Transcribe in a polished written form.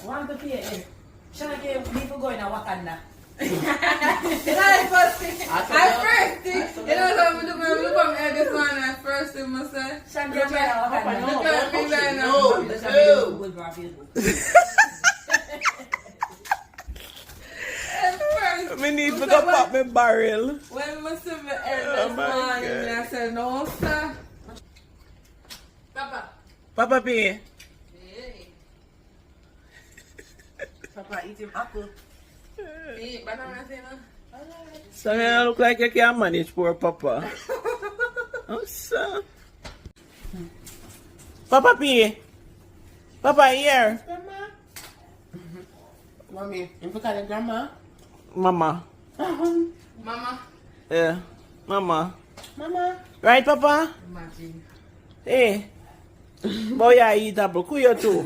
Want to pay it. Shall I give people going to Wakanda? You know, the first thing. You know, so I'm going to come here this one at first thing, I say. Shangri going to Wakanda. Me need to go pop my barrel. When I see my hair this morning, I said, no, sir. Papa. Papa P. Hey. Papa eat him apple. Hey, banana thing, So you look like you can manage poor Papa. Oh, so. Papa P. Papa here. Grandma? Mommy, you forgot the grandma? Mama. Mama. Yeah. Mama. Mama? Right, Papa? Imagine. Hey. Boy, I eat apple. Who you too?